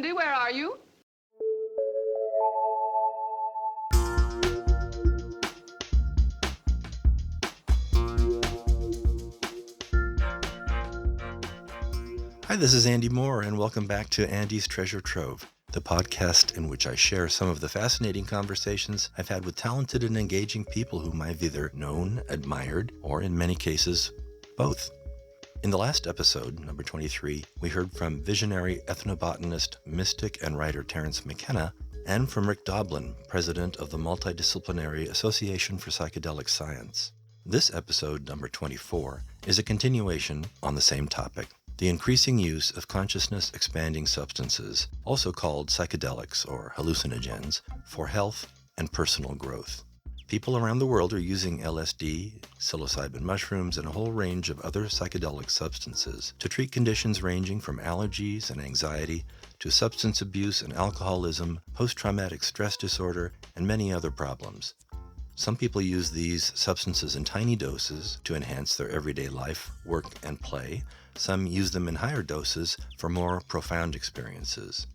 Andy, where are you? Hi, this is Andy Moore, and welcome back to Andy's Treasure Trove, the podcast in which I share some of the fascinating conversations I've had with talented and engaging people whom I've either known, admired, or in many cases, both. In the last episode, number 23, we heard from visionary ethnobotanist, mystic, and writer Terence McKenna, and from Rick Doblin, president of the Multidisciplinary Association for Psychedelic Science. This episode, number 24, is a continuation on the same topic. The increasing use of consciousness-expanding substances, also called psychedelics or hallucinogens, for health and personal growth. People around the world are using LSD, psilocybin mushrooms, and a whole range of other psychedelic substances to treat conditions ranging from allergies and anxiety to substance abuse and alcoholism, post-traumatic stress disorder, and many other problems. Some people use these substances in tiny doses to enhance their everyday life, work, and play. Some use them in higher doses for more profound experiences.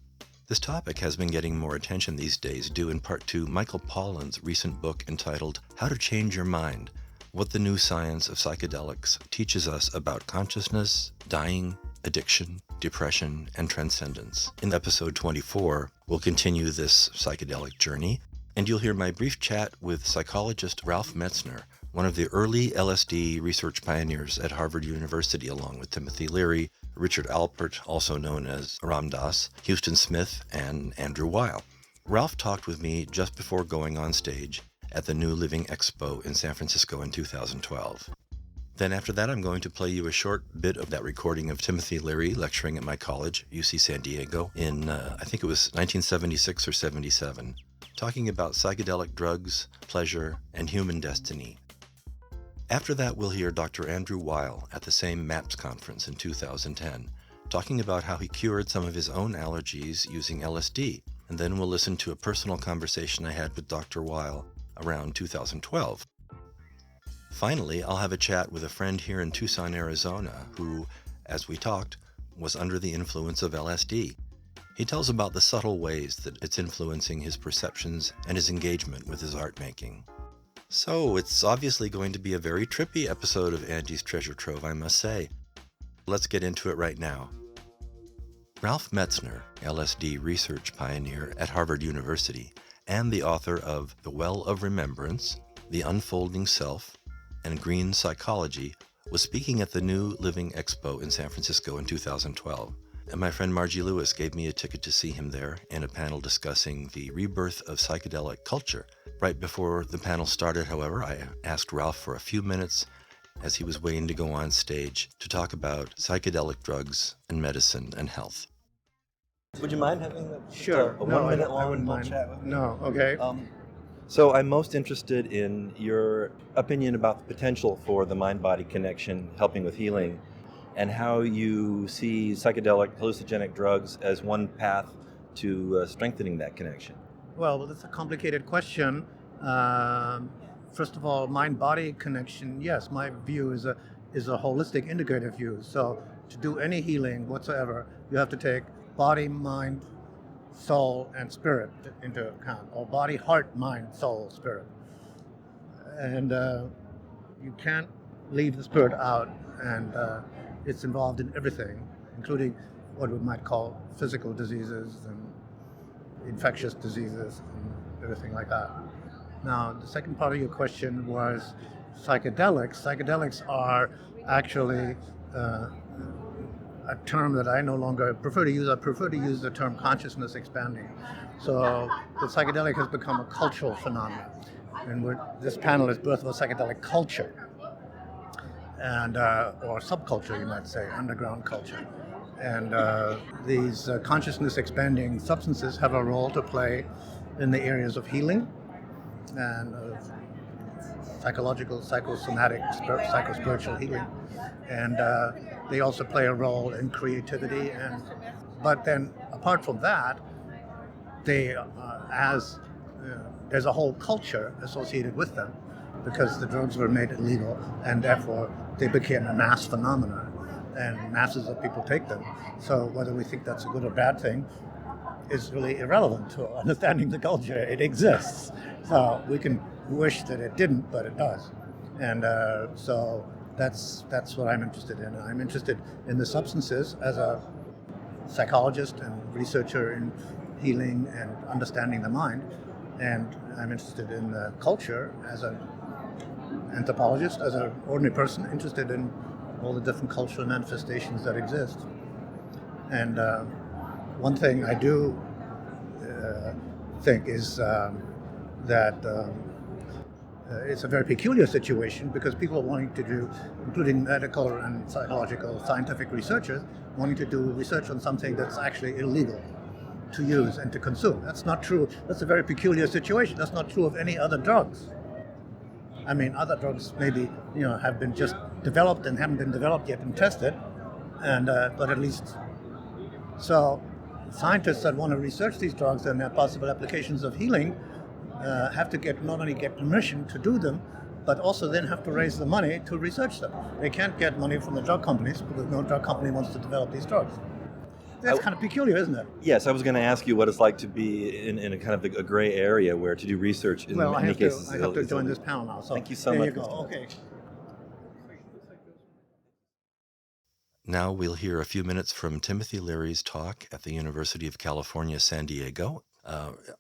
This topic has been getting more attention these days due in part to Michael Pollan's recent book entitled How to Change Your Mind: What the New Science of Psychedelics Teaches Us About Consciousness, Dying, Addiction, Depression, and Transcendence. In episode 24, we'll continue this psychedelic journey, and you'll hear my brief chat with psychologist Ralph Metzner, one of the early LSD research pioneers at Harvard University, along with Timothy Leary, Richard Alpert, also known as Ram Dass, Houston Smith, and Andrew Weil. Ralph talked with me just before going on stage at the New Living Expo in San Francisco in 2012. Then after that, I'm going to play you a short bit of that recording of Timothy Leary lecturing at my college, UC San Diego, in, I think it was 1976 or 77, talking about psychedelic drugs, pleasure, and human destiny. After that, we'll hear Dr. Andrew Weil at the same MAPS conference in 2010, talking about how he cured some of his own allergies using LSD. And then we'll listen to a personal conversation I had with Dr. Weil around 2012. Finally, I'll have a chat with a friend here in Tucson, Arizona, who, as we talked, was under the influence of LSD. He tells about the subtle ways that it's influencing his perceptions and his engagement with his art making. So, it's obviously going to be a very trippy episode of Andy's Treasure Trove, I must say. Let's get into it right now. Ralph Metzner, LSD research pioneer at Harvard University, and the author of The Well of Remembrance, The Unfolding Self, and Green Psychology, was speaking at the New Living Expo in San Francisco in 2012. And my friend Margie Lewis gave me a ticket to see him there in a panel discussing the rebirth of psychedelic culture. Right before the panel started, however, I asked Ralph for a few minutes as he was waiting to go on stage to talk about psychedelic drugs and medicine and health. Would you mind having Sure. a 1 minute long chat with me? No, okay. So I'm most interested in your opinion about the potential for the mind-body connection helping with healing, and how you see psychedelic hallucinogenic drugs as one path to strengthening that connection. Well, that's a complicated question. First of all, mind-body connection, yes, my view is a holistic integrative view. So to do any healing whatsoever, you have to take body, mind, soul, and spirit into account, or body, heart, mind, soul, spirit. And you can't leave the spirit out, and it's involved in everything, including what we might call physical diseases and infectious diseases and everything like that. Now, the second part of your question was psychedelics. Psychedelics are actually a term that I no longer prefer to use. I prefer to use the term consciousness expanding. So the psychedelic has become a cultural phenomenon. And this panel is birth of a psychedelic culture, and or subculture, you might say, underground culture. And these consciousness-expanding substances have a role to play in the areas of healing and psychological, psychosomatic, psychospiritual healing. And they also play a role in creativity. But then, apart from that, there's a whole culture associated with them, because the drugs were made illegal, and therefore they became a mass phenomenon, and masses of people take them. So whether we think that's a good or bad thing, is really irrelevant to understanding the culture. It exists. So we can wish that it didn't, but it does. And so that's what I'm interested in. I'm interested in the substances as a psychologist and researcher in healing and understanding the mind. And I'm interested in the culture as an anthropologist, as an ordinary person, interested in all the different cultural manifestations that exist. And one thing I do think is that it's a very peculiar situation because people are wanting to do, including medical and psychological scientific researchers, wanting to do research on something that's actually illegal to use and to consume. That's not true. That's a very peculiar situation. That's not true of any other drugs. I mean, other drugs maybe have been just developed and haven't been developed yet and tested, and but at least so scientists that want to research these drugs and their possible applications of healing have to not only get permission to do them, but also then have to raise the money to research them. They can't get money from the drug companies because no drug company wants to develop these drugs. That's kind of peculiar, isn't it? Yes, I was going to ask you what it's like to be in a kind of a gray area where to do research in many cases. I have to join this panel now. So thank you so much. There you go. Okay. Now we'll hear a few minutes from Timothy Leary's talk at the University of California, San Diego.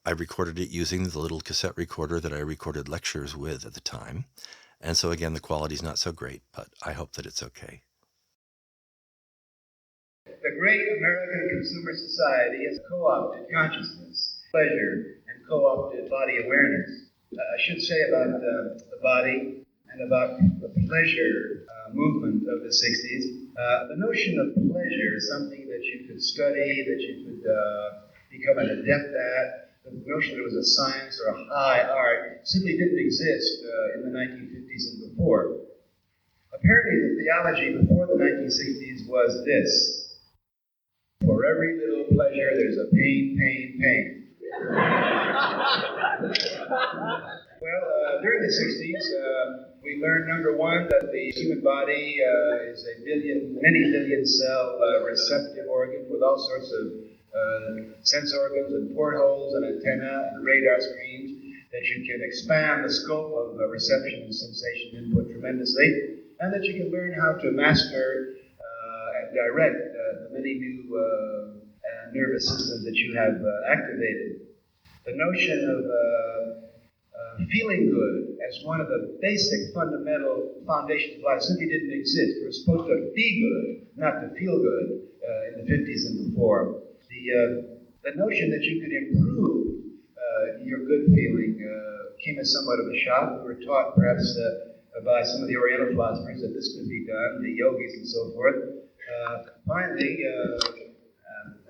I recorded it using the little cassette recorder that I recorded lectures with at the time. And so again, the quality's not so great, but I hope that it's okay. The great American consumer society has co-opted consciousness, pleasure, and co-opted body awareness. I should say about the body and about the pleasure movement of the 60s. The notion of pleasure is something that you could study, that you could become an adept at. The notion that it was a science or a high art simply didn't exist in the 1950s and before. Apparently the theology before the 1960s was this: for every little pleasure, there's a pain, pain, pain. Well, during the 60s, we learned, number one, that the human body is a many billion cell receptive organ with all sorts of sense organs and portholes and antenna and radar screens, that you can expand the scope of reception and sensation input tremendously, and that you can learn how to master and direct the many new nervous systems that you have activated. The notion of feeling good as one of the basic fundamental foundations of life simply didn't exist. We're supposed to be good, not to feel good in the 50s and before. The notion that you could improve your good feeling came as somewhat of a shock. We were taught perhaps by some of the Oriental philosophers that this could be done, the yogis and so forth. Finally,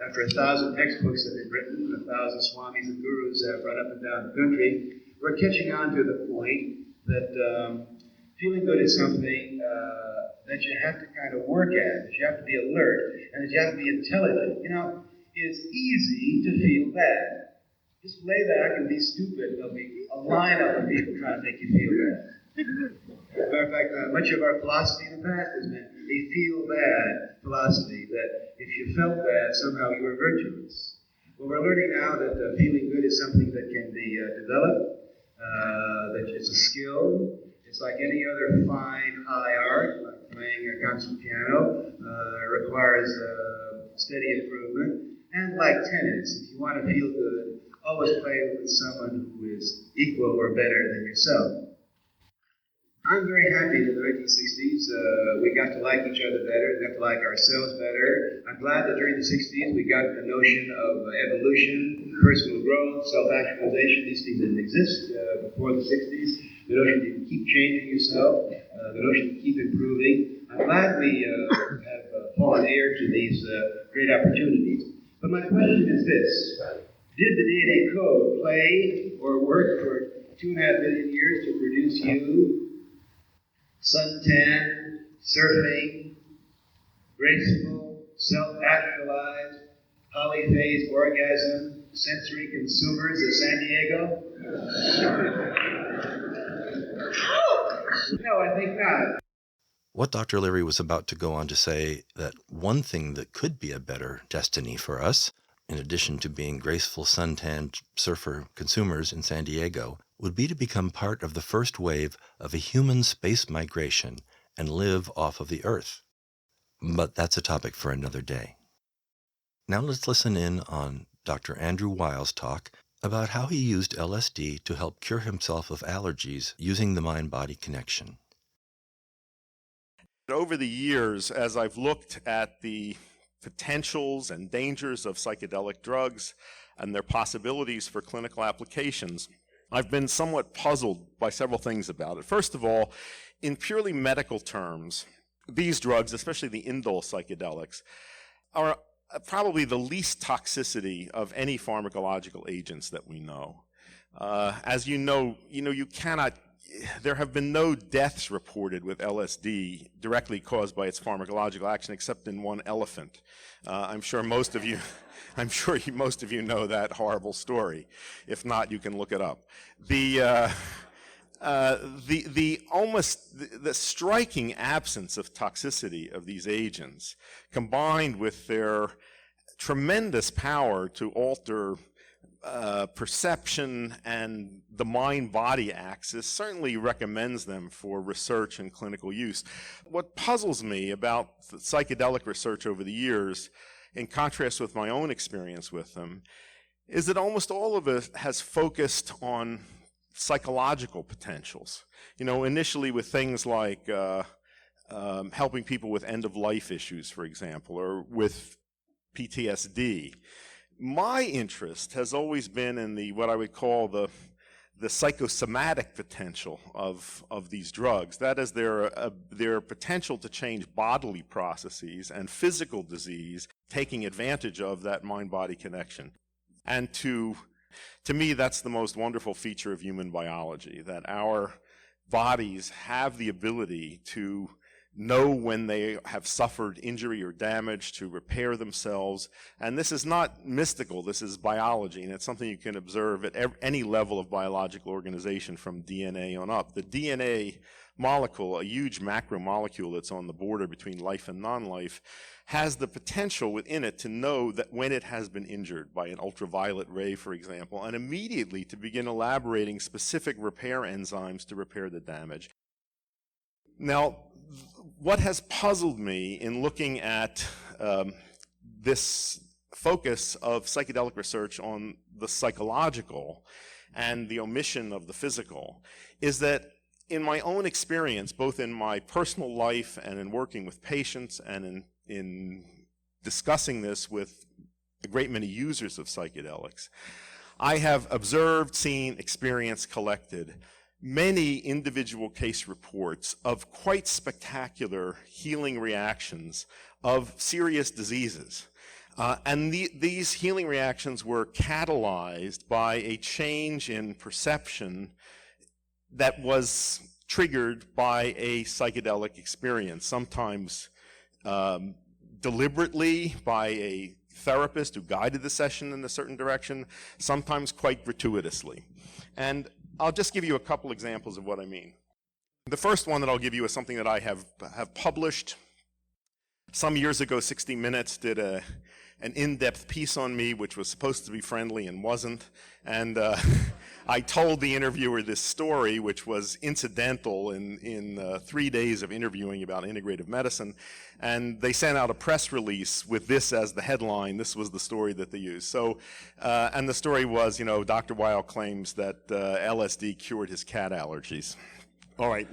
after 1,000 textbooks have been written, 1,000 swamis and gurus have run up and down the country, we're catching on to the point that feeling good is something that you have to kind of work at, that you have to be alert, and that you have to be intelligent. It's easy to feel bad. Just lay back and be stupid. There'll be a lineup of people trying to make you feel bad. As a matter of fact, much of our philosophy in the past has been a feel-bad philosophy, that if you felt bad, somehow you were virtuous. Well, we're learning now that feeling good is something that can be developed, that it's a skill. It's like any other fine, high art, like playing a concert piano, requires steady improvement. And like tennis, if you want to feel good, always play with someone who is equal or better than yourself. I'm very happy that in the 1960s we got to like each other better, got to like ourselves better. I'm glad that during the 60s we got the notion of evolution, personal growth, self-actualization. These things didn't exist before the 60s. The notion that you can keep changing yourself, the notion to keep improving. I'm glad we have fallen heir to these great opportunities. But my question is this: did the DNA code play or work for 2.5 billion years to produce you, suntan, surfing, graceful, self-actualized, polyphase orgasm, sensory consumers of San Diego? No, I think not. What Dr. Leary was about to go on to say that one thing that could be a better destiny for us in addition to being graceful suntanned surfer consumers in San Diego, would be to become part of the first wave of a human space migration and live off of the Earth. But that's a topic for another day. Now let's listen in on Dr. Andrew Weil's talk about how he used LSD to help cure himself of allergies using the mind-body connection. Over the years, as I've looked at the potentials and dangers of psychedelic drugs and their possibilities for clinical applications, I've been somewhat puzzled by several things about it. First of all, in purely medical terms, these drugs, especially the indole psychedelics, are probably the least toxicity of any pharmacological agents that we know. As you know, you cannot. There have been no deaths reported with LSD directly caused by its pharmacological action, except in one elephant. I'm sure most of you know that horrible story. If not, you can look it up. The striking absence of toxicity of these agents, combined with their tremendous power to alter perception and the mind-body axis, certainly recommends them for research and clinical use. What puzzles me about the psychedelic research over the years, in contrast with my own experience with them, is that almost all of it has focused on psychological potentials. Initially with things like helping people with end-of-life issues, for example, or with PTSD. My interest has always been in what I would call the psychosomatic potential of these drugs. That is, their potential to change bodily processes and physical disease, taking advantage of that mind-body connection. And to me, that's the most wonderful feature of human biology, that our bodies have the ability to know when they have suffered injury or damage, to repair themselves. And this is not mystical, this is biology, and it's something you can observe at any level of biological organization from DNA on up. The DNA molecule, a huge macromolecule that's on the border between life and non-life, has the potential within it to know that when it has been injured by an ultraviolet ray, for example, and immediately to begin elaborating specific repair enzymes to repair the damage. Now, what has puzzled me in looking at this focus of psychedelic research on the psychologial and the omission of the physical is that in my own experience, both in my personal life and in working with patients and in discussing this with a great many users of psychedelics, I have observed, seen, experienced, collected many individual case reports of quite spectacular healing reactions of serious diseases. And these healing reactions were catalyzed by a change in perception that was triggered by a psychedelic experience, sometimes deliberately by a therapist who guided the session in a certain direction, sometimes quite gratuitously. And I'll just give you a couple examples of what I mean. The first one that I'll give you is something that I have published. Some years ago, 60 Minutes did an in-depth piece on me, which was supposed to be friendly and wasn't. And I told the interviewer this story, which was incidental in 3 days of interviewing about integrative medicine. And they sent out a press release with this as the headline. This was the story that they used. So, and the story was, Dr. Weil claims that LSD cured his cat allergies. All right.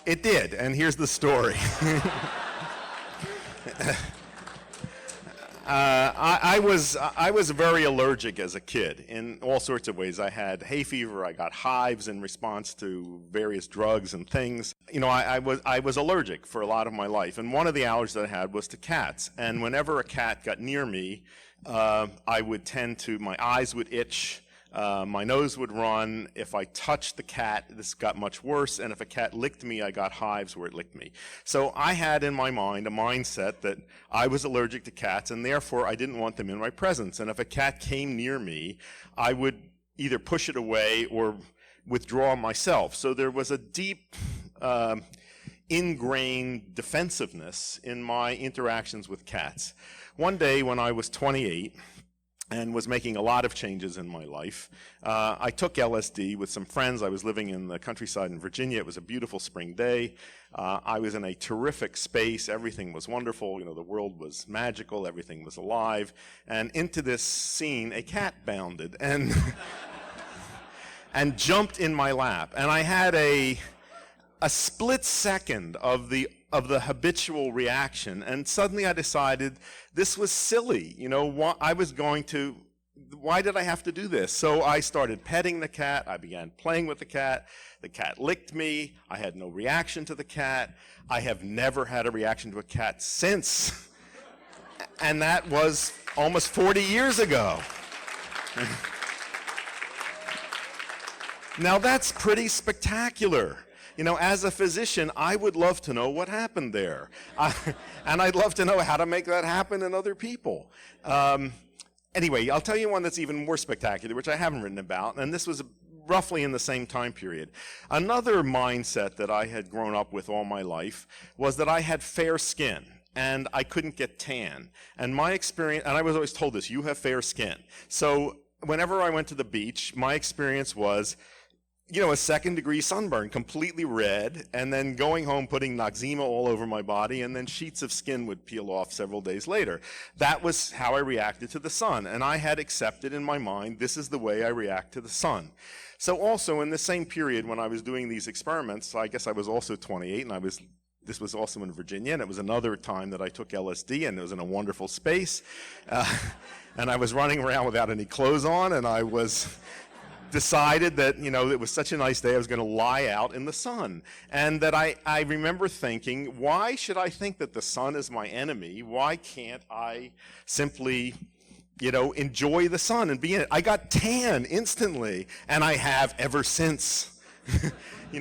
It did, and here's the story. I was very allergic as a kid in all sorts of ways. I had hay fever. I got hives in response to various drugs and things. I was allergic for a lot of my life, and one of the allergies that I had was to cats. And whenever a cat got near me, I would my eyes would itch. My nose would run. If I touched the cat, this got much worse. And if a cat licked me, I got hives where it licked me. So I had in my mind a mindset that I was allergic to cats, and therefore I didn't want them in my presence. And if a cat came near me, I would either push it away or withdraw myself. So there was a deep ingrained defensiveness in my interactions with cats. One day when I was 28 and was making a lot of changes in my life, I took LSD with some friends. I was living in the countryside in Virginia. It was a beautiful spring day. I was in a terrific space. Everything was wonderful. The world was magical. Everything was alive. And into this scene, a cat bounded and and jumped in my lap. And I had a split second of the habitual reaction, and suddenly I decided this was silly. Why did I have to do this? So I started petting the cat. I began playing with the cat. The cat licked me. I had no reaction to the cat. I have never had a reaction to a cat since. And that was almost 40 years ago. Now that's pretty spectacular. As a physician, I would love to know what happened there. And I'd love to know how to make that happen in other people. Anyway, I'll tell you one that's even more spectacular, which I haven't written about, and this was roughly in the same time period. Another mindset that I had grown up with all my life was that I had fair skin, and I couldn't get tan. And my experience, and I was always told this, you have fair skin. So whenever I went to the beach, my experience was, a second-degree sunburn, completely red, and then going home, putting Noxzema all over my body, and then sheets of skin would peel off several days later. That was how I reacted to the sun, and I had accepted in my mind, this is the way I react to the sun. So also, in the same period when I was doing these experiments, I guess I was also 28, and this was also in Virginia, and it was another time that I took LSD, and it was in a wonderful space, and I was running around without any clothes on, and I was decided that, it was such a nice day, I was going to lie out in the sun. And that I remember thinking, why should I think that the sun is my enemy? Why can't I simply, enjoy the sun and be in it? I got tan instantly, and I have ever since.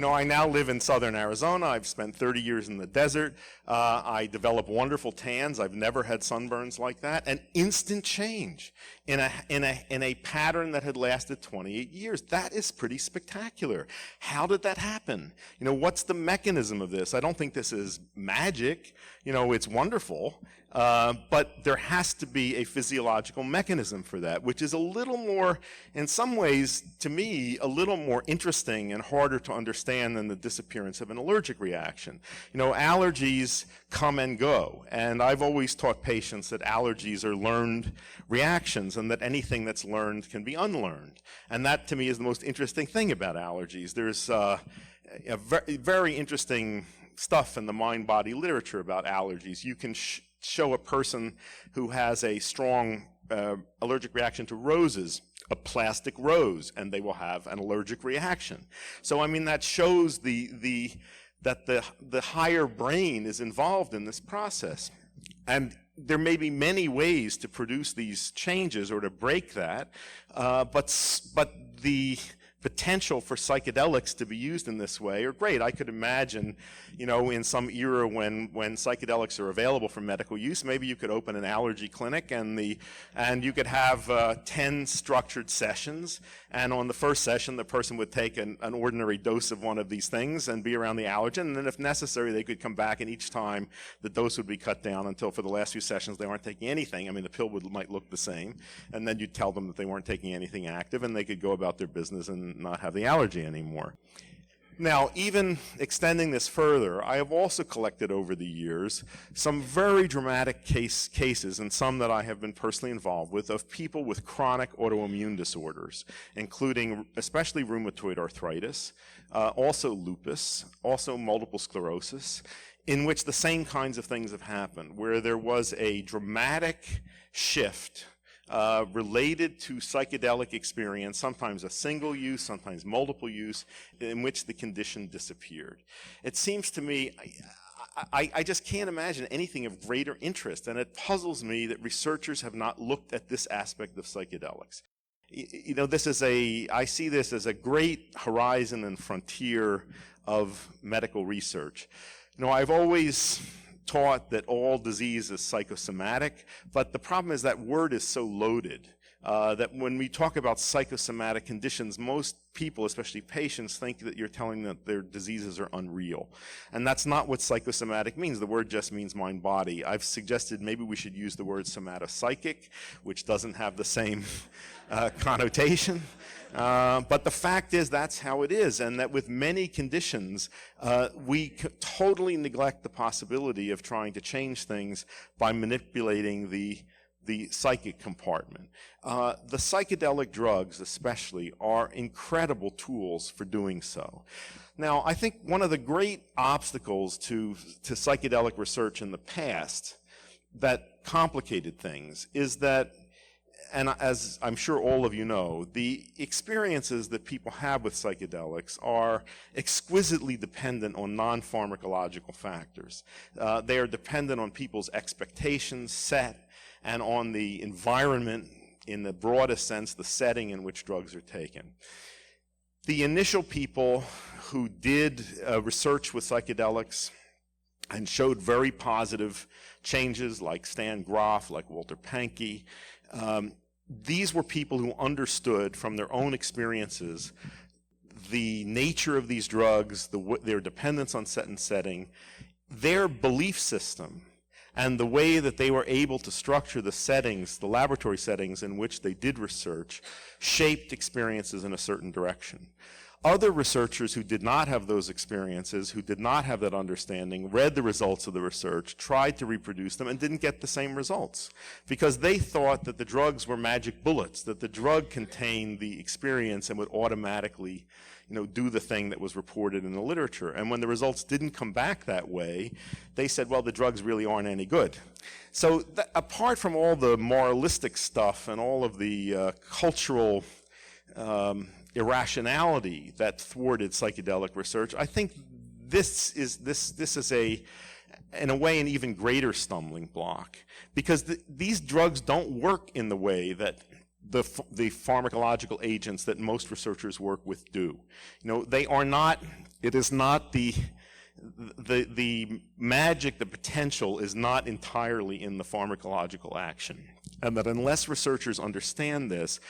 I now live in southern Arizona. I've spent 30 years in the desert. I develop wonderful tans. I've never had sunburns like that. An instant change in a pattern that had lasted 28 years. That is pretty spectacular. How did that happen? What's the mechanism of this? I don't think this is magic. It's wonderful. But there has to be a physiological mechanism for that, which is a little more, in some ways, to me, a little more interesting and harder to understand than the disappearance of an allergic reaction. Allergies come and go, and I've always taught patients that allergies are learned reactions and that anything that's learned can be unlearned. And that, to me, is the most interesting thing about allergies. There's a very interesting stuff in the mind-body literature about allergies. You can show a person who has a strong allergic reaction to roses a plastic rose, and they will have an allergic reaction. So that shows that the higher brain is involved in this process. And there may be many ways to produce these changes or to break that, but the potential for psychedelics to be used in this way are great. I could imagine, in some era when psychedelics are available for medical use, maybe you could open an allergy clinic and you could have 10 structured sessions, and on the first session the person would take an ordinary dose of one of these things and be around the allergen, and then if necessary they could come back, and each time the dose would be cut down until for the last few sessions they aren't taking anything. The pill might look the same, and then you'd tell them that they weren't taking anything active and they could go about their business and not have the allergy anymore. Now, even extending this further, I have also collected over the years some very dramatic cases, and some that I have been personally involved with, of people with chronic autoimmune disorders, including especially rheumatoid arthritis, also lupus, also multiple sclerosis, in which the same kinds of things have happened, where there was a dramatic shift related to psychedelic experience, sometimes a single use, sometimes multiple use, in which the condition disappeared. It seems to me, I just can't imagine anything of greater interest, and it puzzles me that researchers have not looked at this aspect of psychedelics. I see this as a great horizon and frontier of medical research. I've always taught that all disease is psychosomatic, but the problem is that word is so loaded. that when we talk about psychosomatic conditions, most people, especially patients, think that you're telling them that their diseases are unreal. And that's not what psychosomatic means. The word just means mind-body. I've suggested maybe we should use the word somatopsychic, which doesn't have the same connotation. But the fact is that's how it is, and that with many conditions, we totally neglect the possibility of trying to change things by manipulating the psychic compartment. The psychedelic drugs especially are incredible tools for doing so. Now, I think one of the great obstacles to psychedelic research in the past that complicated things is that, and as I'm sure all of you know, the experiences that people have with psychedelics are exquisitely dependent on non-pharmacological factors. They are dependent on people's expectations set and on the environment, in the broadest sense, the setting in which drugs are taken. The initial people who did research with psychedelics and showed very positive changes, like Stan Grof, like Walter Pahnke, these were people who understood from their own experiences the nature of these drugs, their dependence on set and setting, their belief system, and the way that they were able to structure the settings, the laboratory settings in which they did research, shaped experiences in a certain direction. Other researchers who did not have those experiences, who did not have that understanding, read the results of the research, tried to reproduce them, and didn't get the same results because they thought that the drugs were magic bullets, that the drug contained the experience and would automatically, do the thing that was reported in the literature. And when the results didn't come back that way, they said, well, the drugs really aren't any good. So apart from all the moralistic stuff and all of the cultural irrationality that thwarted psychedelic research, I think this is in a way an even greater stumbling block, because these drugs don't work in the way that the pharmacological agents that most researchers work with do. They are not. It is not the magic, the potential is not entirely in the pharmacological action, and that unless researchers understand this,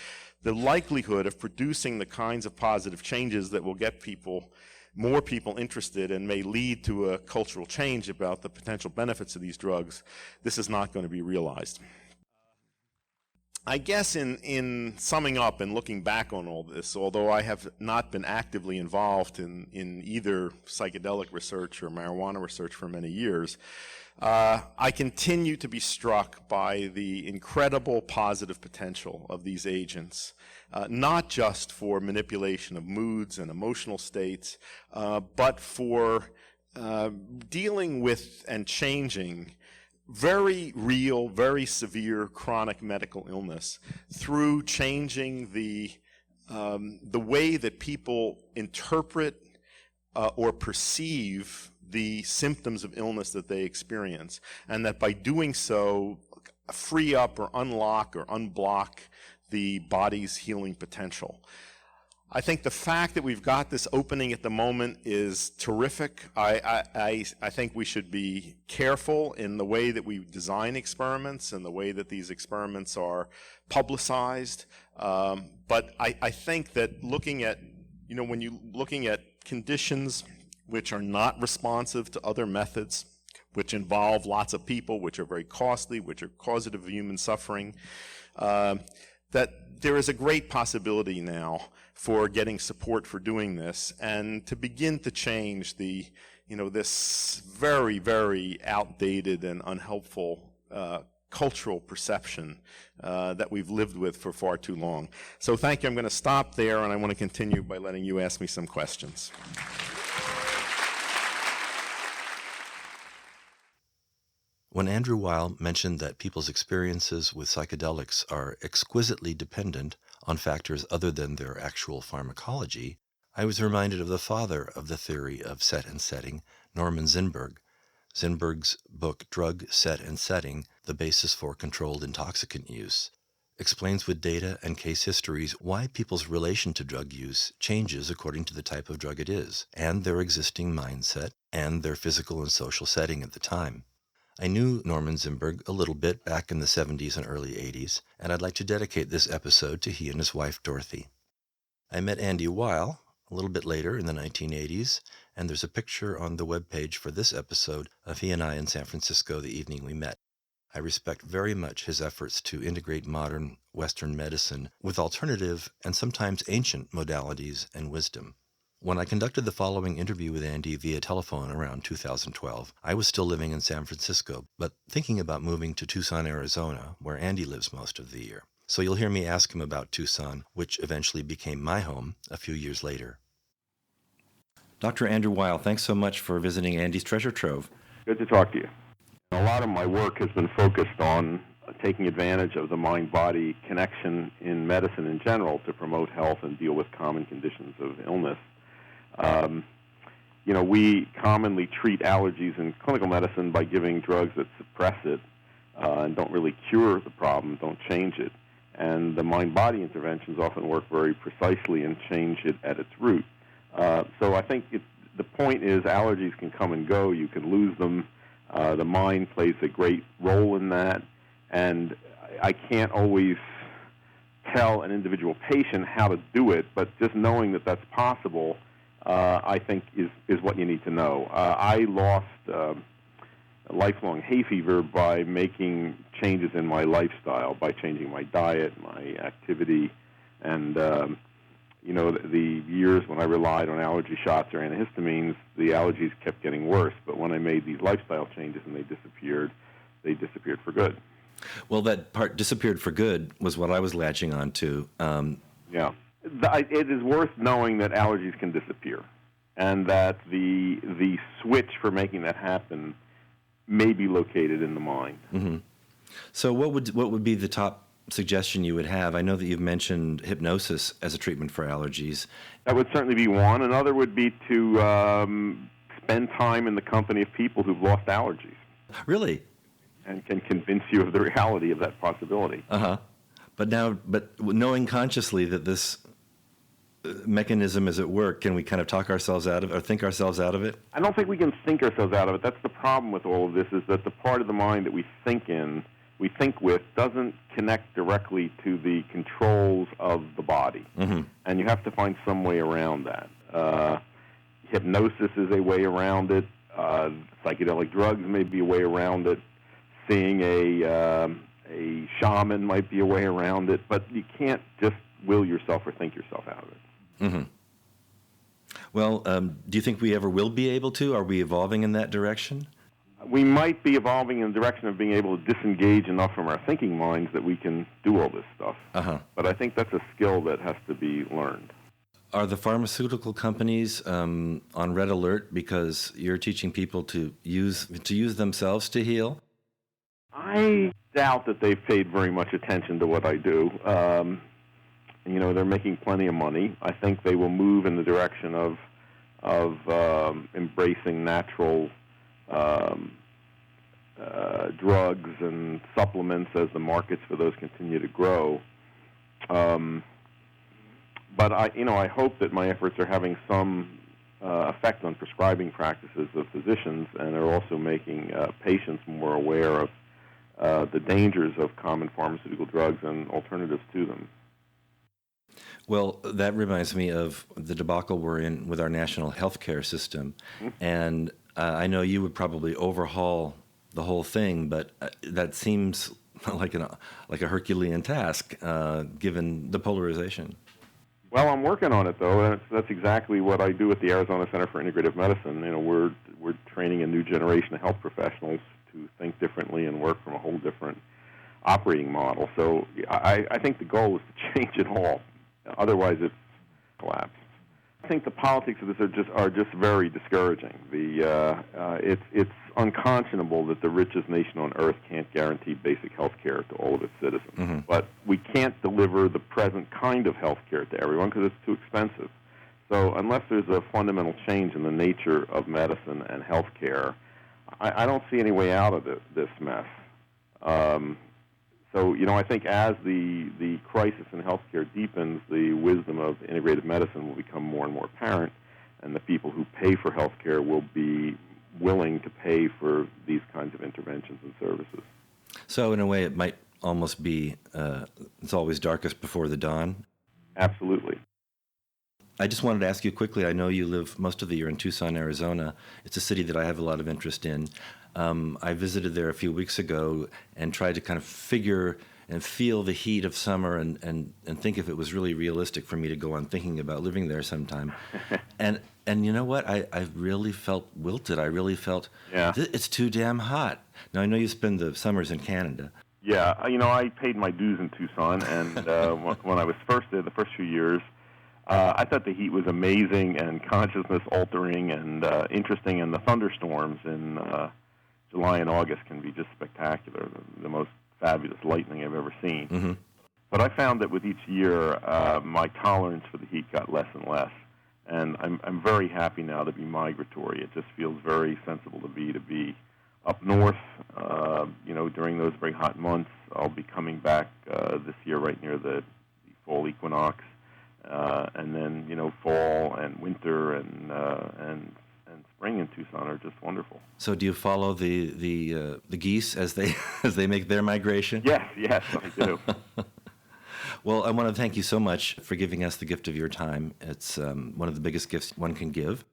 the likelihood of producing the kinds of positive changes that will get more people interested and may lead to a cultural change about the potential benefits of these drugs, this is not going to be realized. I guess in summing up and looking back on all this, although I have not been actively involved in either psychedelic research or marijuana research for many years, I continue to be struck by the incredible positive potential of these agents, not just for manipulation of moods and emotional states, but for dealing with and changing very real, very severe chronic medical illness through changing the way that people interpret or perceive the symptoms of illness that they experience, and that by doing so free up or unlock or unblock the body's healing potential. I think the fact that we've got this opening at the moment is terrific. I think we should be careful in the way that we design experiments and the way that these experiments are publicized. But I think that looking at, when you're looking at conditions which are not responsive to other methods, which involve lots of people, which are very costly, which are causative of human suffering, that there is a great possibility now for getting support for doing this and to begin to change this very, very outdated and unhelpful cultural perception that we've lived with for far too long. So thank you. I'm going to stop there, and I want to continue by letting you ask me some questions. When Andrew Weil mentioned that people's experiences with psychedelics are exquisitely dependent on factors other than their actual pharmacology, I was reminded of the father of the theory of set and setting, Norman Zinberg. Zinberg's book, Drug, Set, and Setting, The Basis for Controlled Intoxicant Use, explains with data and case histories why people's relation to drug use changes according to the type of drug it is, and their existing mindset, and their physical and social setting at the time. I knew Norman Zimberg a little bit back in the 70s and early 80s, and I'd like to dedicate this episode to he and his wife, Dorothy. I met Andy Weil a little bit later in the 1980s, and there's a picture on the webpage for this episode of he and I in San Francisco the evening we met. I respect very much his efforts to integrate modern Western medicine with alternative and sometimes ancient modalities and wisdom. When I conducted the following interview with Andy via telephone around 2012, I was still living in San Francisco, but thinking about moving to Tucson, Arizona, where Andy lives most of the year. So you'll hear me ask him about Tucson, which eventually became my home a few years later. Dr. Andrew Weil, thanks so much for visiting Andy's Treasure Trove. Good to talk to you. A lot of my work has been focused on taking advantage of the mind-body connection in medicine in general to promote health and deal with common conditions of illness. We commonly treat allergies in clinical medicine by giving drugs that suppress it and don't really cure the problem, don't change it. And the mind-body interventions often work very precisely and change it at its root. So I think the point is allergies can come and go. You can lose them. The mind plays a great role in that. And I can't always tell an individual patient how to do it, but just knowing that that's possible, I think, is what you need to know. I lost lifelong hay fever by making changes in my lifestyle, by changing my diet, my activity, and the years when I relied on allergy shots or antihistamines, the allergies kept getting worse. But when I made these lifestyle changes and they disappeared for good. Well, that part disappeared for good was what I was latching on to. Yeah. It is worth knowing that allergies can disappear, and that the switch for making that happen may be located in the mind. Mm-hmm. So what would be the top suggestion you would have? I know that you've mentioned hypnosis as a treatment for allergies. That would certainly be one. Another would be to spend time in the company of people who've lost allergies. Really? And can convince you of the reality of that possibility. Uh-huh. But knowing consciously that this mechanism is at work, can we kind of talk ourselves out of it or think ourselves out of it? I don't think we can think ourselves out of it. That's the problem with all of this, is that the part of the mind that we think with, doesn't connect directly to the controls of the body. Mm-hmm. And you have to find some way around that. Hypnosis is a way around it. Psychedelic drugs may be a way around it. Seeing a shaman might be a way around it, but you can't just will yourself or think yourself out of it. Mm-hmm. Well, do you think we ever will be able to? Are we evolving in that direction? We might be evolving in the direction of being able to disengage enough from our thinking minds that we can do all this stuff. Uh-huh. But I think that's a skill that has to be learned. Are the pharmaceutical companies on red alert because you're teaching people to use themselves to heal? I doubt that they've paid very much attention to what I do. They're making plenty of money. I think they will move in the direction of embracing natural drugs and supplements as the markets for those continue to grow. But I hope that my efforts are having some effect on prescribing practices of physicians, and are also making patients more aware of the dangers of common pharmaceutical drugs and alternatives to them. Well, that reminds me of the debacle we're in with our national healthcare system. Mm-hmm. And I know you would probably overhaul the whole thing, but that seems like a Herculean task, given the polarization. Well, I'm working on it, though, and that's exactly what I do at the Arizona Center for Integrative Medicine. We're training a new generation of health professionals to think differently and work from a whole different operating model. So I think the goal is to change it all. Otherwise, it's collapse. I think the politics of this are just very discouraging. It's unconscionable that the richest nation on earth can't guarantee basic health care to all of its citizens. Mm-hmm. But we can't deliver the present kind of health care to everyone because it's too expensive. So unless there's a fundamental change in the nature of medicine and health care, I don't see any way out of this mess. So, I think as the crisis in healthcare deepens, the wisdom of integrative medicine will become more and more apparent, and the people who pay for healthcare will be willing to pay for these kinds of interventions and services. So in a way, it might almost be, it's always darkest before the dawn. Absolutely. I just wanted to ask you quickly, I know you live most of the year in Tucson, Arizona. It's a city that I have a lot of interest in. I visited there a few weeks ago and tried to kind of figure and feel the heat of summer and think if it was really realistic for me to go on thinking about living there sometime. And you know what? I really felt wilted. I really felt it's too damn hot. Now, I know you spend the summers in Canada. Yeah, I paid my dues in Tucson, and when I was first there, the first few years, I thought the heat was amazing and consciousness-altering and interesting, and the thunderstorms in July and August can be just spectacular, the most fabulous lightning I've ever seen. Mm-hmm. But I found that with each year, my tolerance for the heat got less and less, and I'm very happy now to be migratory. It just feels very sensible to be up north. During those very hot months. I'll be coming back this year right near the fall equinox, and then fall and winter and spring in Tucson are just wonderful. So do you follow the geese as they make their migration? Yes, I do. Well, I want to thank you so much for giving us the gift of your time. It's one of the biggest gifts one can give.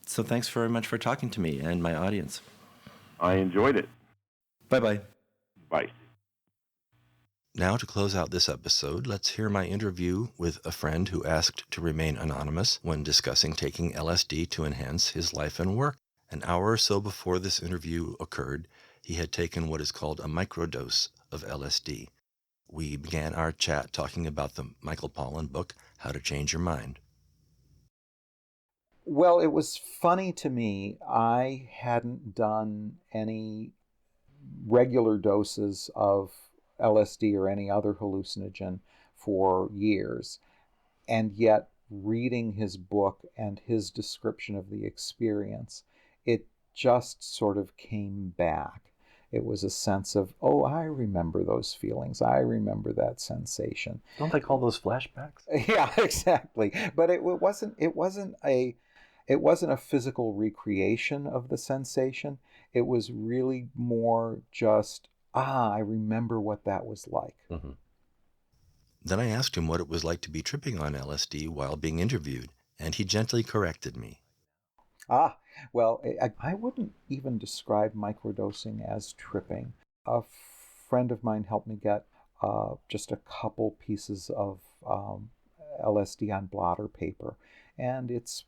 So thanks very much for talking to me and my audience. I enjoyed it. Bye-bye. Bye. Now, to close out this episode, let's hear my interview with a friend who asked to remain anonymous when discussing taking LSD to enhance his life and work. An hour or so before this interview occurred, he had taken what is called a microdose of LSD. We began our chat talking about the Michael Pollan book, How to Change Your Mind. Well, it was funny to me. I hadn't done any regular doses of LSD or any other hallucinogen for years. And yet, reading his book and his description of the experience, it just sort of came back. It was a sense of, oh, I remember those feelings. I remember that sensation. Don't they call those flashbacks? Yeah, exactly. But it wasn't a physical recreation of the sensation. It was really more just, I remember what that was like. Mm-hmm. Then I asked him what it was like to be tripping on LSD while being interviewed, and he gently corrected me. Well, I wouldn't even describe microdosing as tripping. A friend of mine helped me get just a couple pieces of LSD on blotter paper, and it's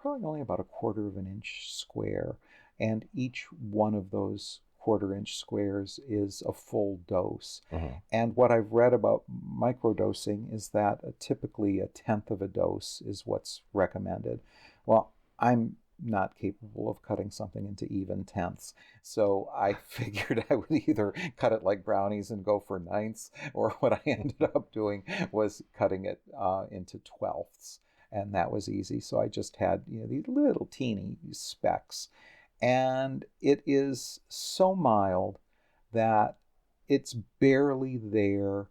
probably only about 1/4 of an inch square, and each one of those 1/4 inch squares is a full dose. Mm-hmm. And what I've read about microdosing is that typically 1/10 of a dose is what's recommended. Well, I'm not capable of cutting something into even tenths, so I figured I would either cut it like brownies and go for ninths, or what I ended up doing was cutting it into 12ths. And that was easy. So I just had these little teeny specks. And it is so mild that it's barely there,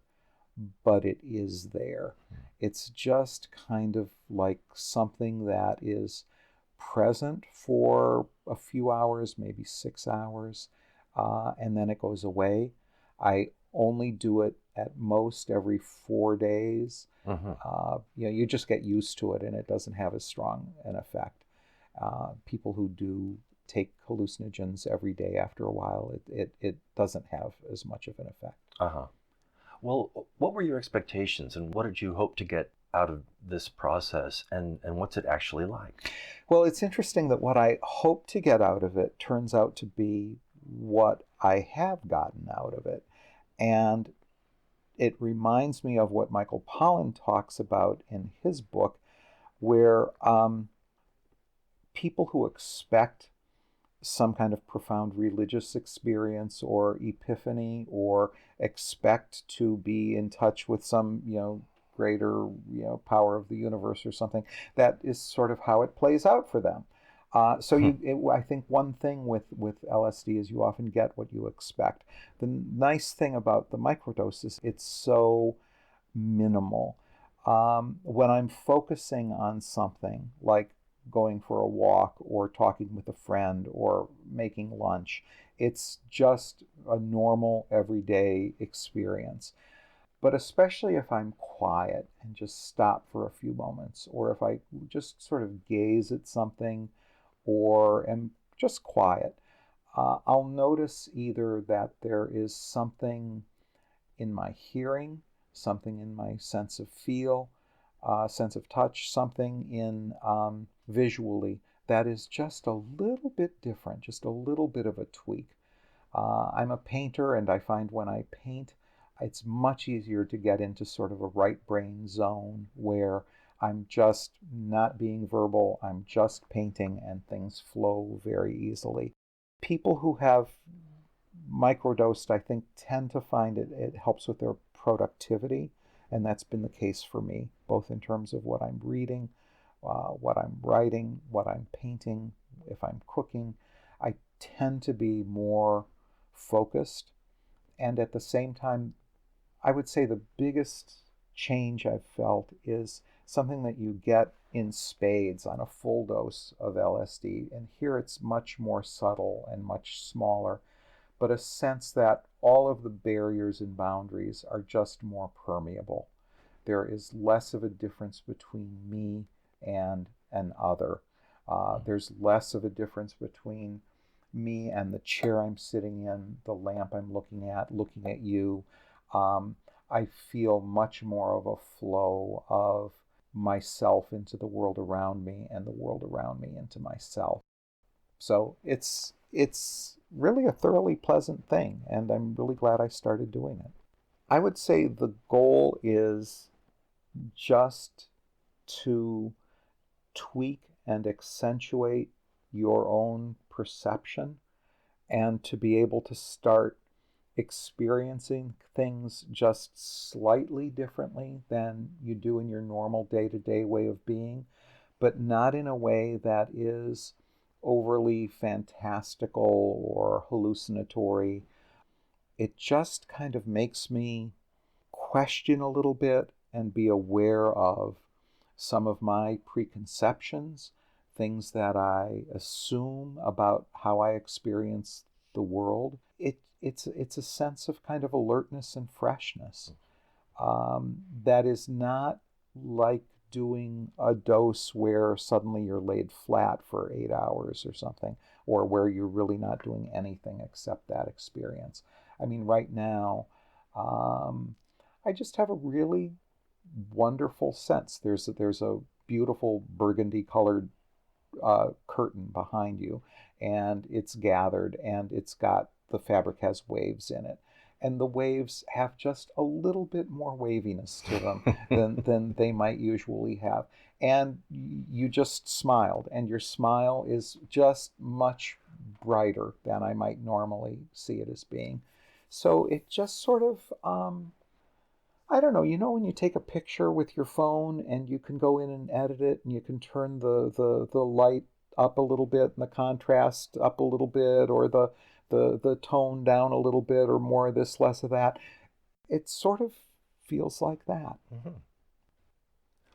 but it is there. It's just kind of like something that is present for a few hours, maybe 6 hours, and then it goes away. I only do it at most every 4 days. Mm-hmm. You just get used to it, and it doesn't have as strong an effect. People who do take hallucinogens every day, after a while, it doesn't have as much of an effect. Uh-huh. Well, what were your expectations, and what did you hope to get out of this process, and what's it actually like? Well, it's interesting that what I hope to get out of it turns out to be what I have gotten out of it. And it reminds me of what Michael Pollan talks about in his book, where people who expect some kind of profound religious experience or epiphany, or expect to be in touch with some, greater, power of the universe or something, that is sort of how it plays out for them. I think one thing with LSD is you often get what you expect. The nice thing about the microdose is it's so minimal. When I'm focusing on something like going for a walk or talking with a friend or making lunch. It's just a normal, everyday experience. But especially if I'm quiet and just stop for a few moments, or if I just sort of gaze at something or am just quiet, I'll notice either that there is something in my hearing, something in my sense of feel, sense of touch, something in visually that is just a little bit different, just a little bit of a tweak. I'm a painter, and I find when I paint, it's much easier to get into sort of a right brain zone where I'm just not being verbal, I'm just painting, and things flow very easily. People who have microdosed, I think, tend to find it helps with their productivity, and that's been the case for me, both in terms of what I'm reading, what I'm writing, what I'm painting, if I'm cooking. I tend to be more focused, and at the same time, I would say the biggest change I've felt is something that you get in spades on a full dose of LSD, and here it's much more subtle and much smaller, but a sense that all of the barriers and boundaries are just more permeable. There is less of a difference between me and an other. There's less of a difference between me and the chair I'm sitting in, the lamp I'm looking at you. I feel much more of a flow of myself into the world around me and the world around me into myself. So it's really a thoroughly pleasant thing, and I'm really glad I started doing it. I would say the goal is just to tweak and accentuate your own perception and to be able to start experiencing things just slightly differently than you do in your normal day-to-day way of being, but not in a way that is overly fantastical or hallucinatory. It just kind of makes me question a little bit and be aware of some of my preconceptions, things that I assume about how I experience the world. It's a sense of kind of alertness and freshness that is not like doing a dose where suddenly you're laid flat for 8 hours or something, or where you're really not doing anything except that experience. I mean, right now, I just have a really wonderful sense. There's a beautiful burgundy colored curtain behind you, and it's gathered, and the fabric has waves in it, and the waves have just a little bit more waviness to them than they might usually have. And you just smiled, and your smile is just much brighter than I might normally see it as being. So it just sort of, I don't know, when you take a picture with your phone and you can go in and edit it, and you can turn the light up a little bit and the contrast up a little bit, or the tone down a little bit, or more of this, less of that. It sort of feels like that. Mm-hmm.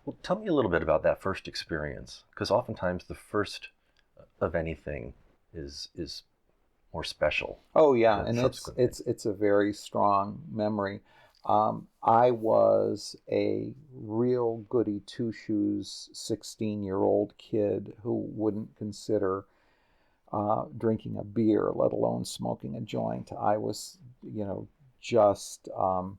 Well, tell me a little bit about that first experience, because oftentimes the first of anything is more special. Oh yeah, and it's a very strong memory. I was a real goody two-shoes 16-year-old kid who wouldn't consider drinking a beer, let alone smoking a joint. I was, just, kind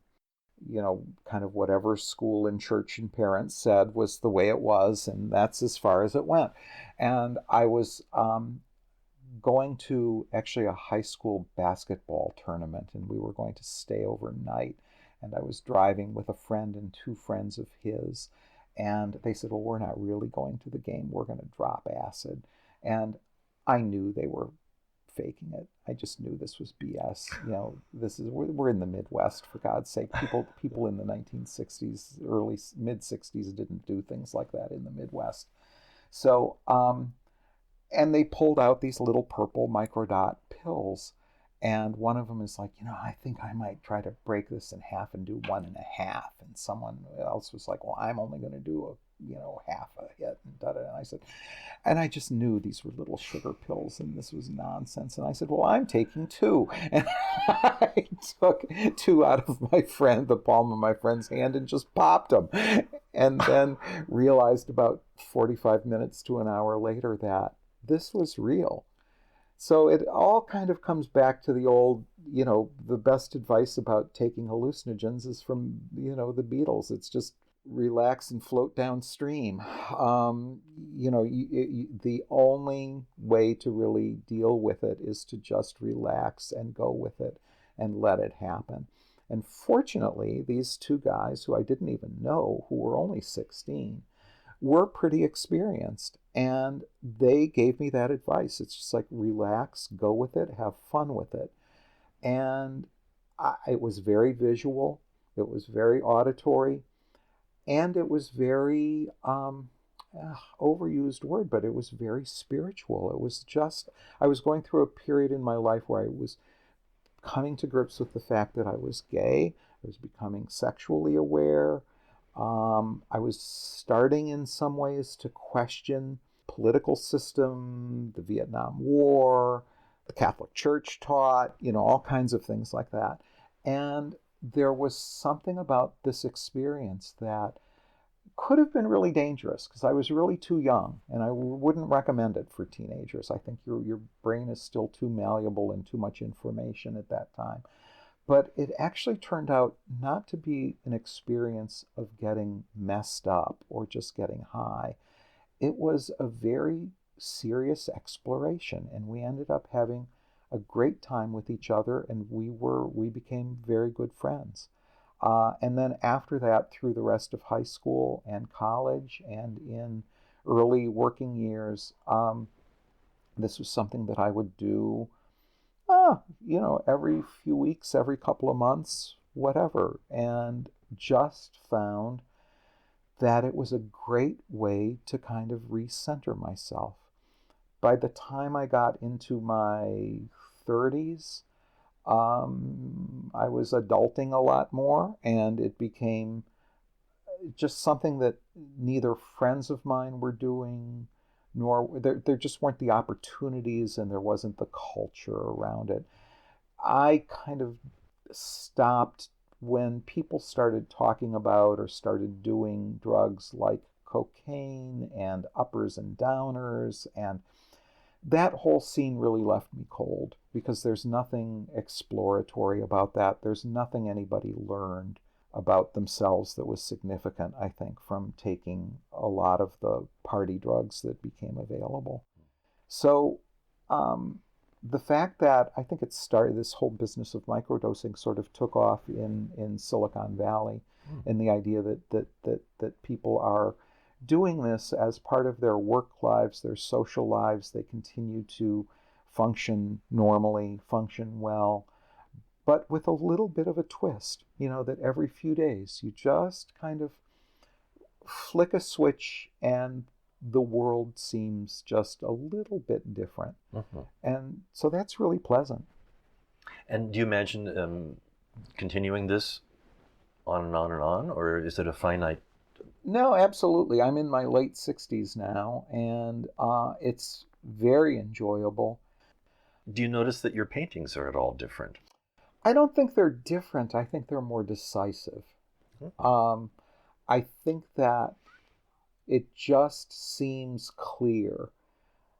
of whatever school and church and parents said was the way it was, and that's as far as it went. And I was going to actually a high school basketball tournament, and we were going to stay overnight. And I was driving with a friend and 2 friends of his, and they said, well, we're not really going to the game. We're going to drop acid. And I knew they were faking it. I just knew this was BS. We're in the Midwest, for God's sake. People in the 1960s, early mid-60s didn't do things like that in the Midwest. So, and they pulled out these little purple microdot pills. And one of them is like, I think I might try to break this in half and do 1.5. And someone else was like, well, I'm only going to do half a hit. And I said, and I just knew these were little sugar pills and this was nonsense. And I said, well, I'm taking 2. And I took 2 out of the palm of my friend's hand and just popped them. And then realized about 45 minutes to an hour later that this was real. So it all kind of comes back to the old, the best advice about taking hallucinogens is from, the Beatles. It's just relax and float downstream. The only way to really deal with it is to just relax and go with it and let it happen. And fortunately, these 2 guys who I didn't even know, who were only 16, were pretty experienced, and they gave me that advice. It's just like, relax, go with it, have fun with it. And it was very visual, it was very auditory, and it was very overused word, but it was very spiritual. It was just, I was going through a period in my life where I was coming to grips with the fact that I was gay. I was becoming sexually aware. I was starting in some ways to question political system, the Vietnam War, the Catholic Church taught, all kinds of things like that. And there was something about this experience that could have been really dangerous because I was really too young, and I wouldn't recommend it for teenagers. I think your brain is still too malleable and too much information at that time. But it actually turned out not to be an experience of getting messed up or just getting high. It was a very serious exploration, and we ended up having a great time with each other, and we became very good friends. And then after that, through the rest of high school and college and in early working years, this was something that I would do every few weeks, every couple of months, whatever, and just found that it was a great way to kind of recenter myself. By the time I got into my 30s, I was adulting a lot more, and it became just something that neither friends of mine were doing, nor there just weren't the opportunities, and there wasn't the culture around it. I kind of stopped when people started talking about or started doing drugs like cocaine and uppers and downers, and that whole scene really left me cold because there's nothing exploratory about that. There's nothing anybody learned about themselves that was significant, I think, from taking a lot of the party drugs that became available. So the fact that I think it started, this whole business of microdosing sort of took off in Silicon Valley, and the idea that people are doing this as part of their work lives, their social lives. They continue to function normally, function well, but with a little bit of a twist, that every few days you just kind of flick a switch and the world seems just a little bit different. Mm-hmm. And so that's really pleasant. And do you imagine continuing this on and on and on, or is it a finite? No, absolutely. I'm in my late 60s now, and it's very enjoyable. Do you notice that your paintings are at all different? I don't think they're different. I think they're more decisive. Mm-hmm. I think that it just seems clear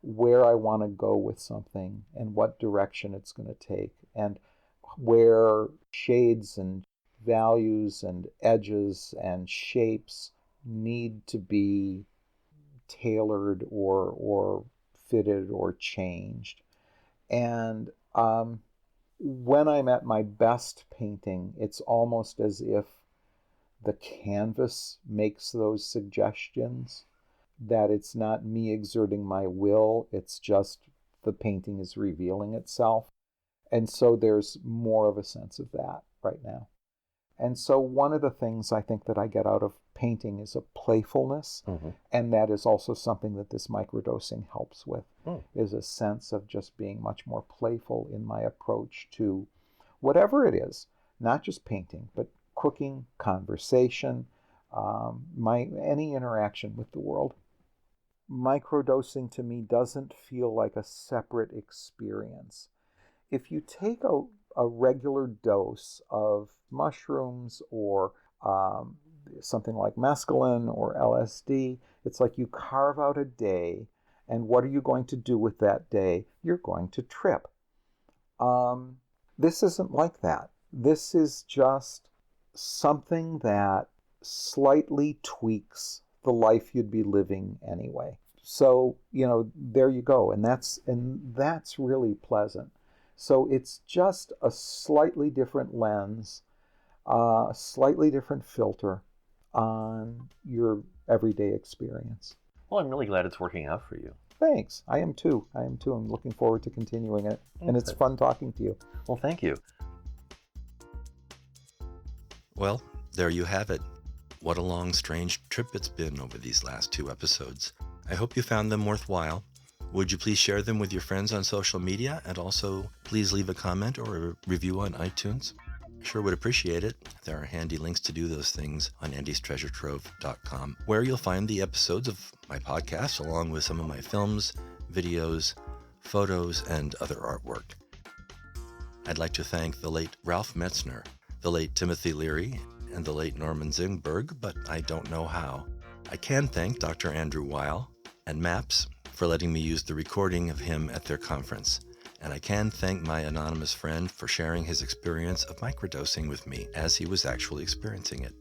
where I want to go with something and what direction it's going to take, and where shades and values and edges and shapes need to be tailored or fitted or changed. And when I'm at my best painting, it's almost as if the canvas makes those suggestions, that it's not me exerting my will, it's just the painting is revealing itself. And so there's more of a sense of that right now. And so one of the things I think that I get out of painting is a playfulness, and that is also something that this microdosing helps with, is a sense of just being much more playful in my approach to whatever it is, not just painting, but cooking, conversation, any interaction with the world. Microdosing to me doesn't feel like a separate experience. If you take a regular dose of mushrooms or something like mescaline or LSD, it's like you carve out a day, and what are you going to do with that day? You're going to trip. This isn't like that. This is just something that slightly tweaks the life you'd be living anyway. So, there you go. And that's really pleasant. So it's just a slightly different lens, a slightly different filter on your everyday experience. Well, I'm really glad it's working out for you. Thanks. I am too. I'm looking forward to continuing it. And it's fun talking to you. Well, thank you. Well, there you have it. What a long, strange trip it's been over these last 2 episodes. I hope you found them worthwhile. Would you please share them with your friends on social media, and also please leave a comment or a review on iTunes? I sure would appreciate it. There are handy links to do those things on andystreasuretrove.com, where you'll find the episodes of my podcast along with some of my films, videos, photos, and other artwork. I'd like to thank the late Ralph Metzner, the late Timothy Leary, and the late Norman Zingberg, but I don't know how. I can thank Dr. Andrew Weil and MAPS for letting me use the recording of him at their conference. And I can thank my anonymous friend for sharing his experience of microdosing with me as he was actually experiencing it.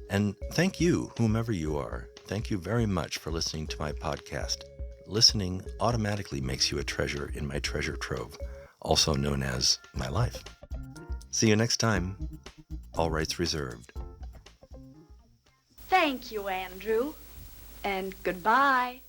And thank you, whomever you are. Thank you very much for listening to my podcast. Listening automatically makes you a treasure in my treasure trove, also known as my life. See you next time. All rights reserved. Thank you, Andrew. And goodbye.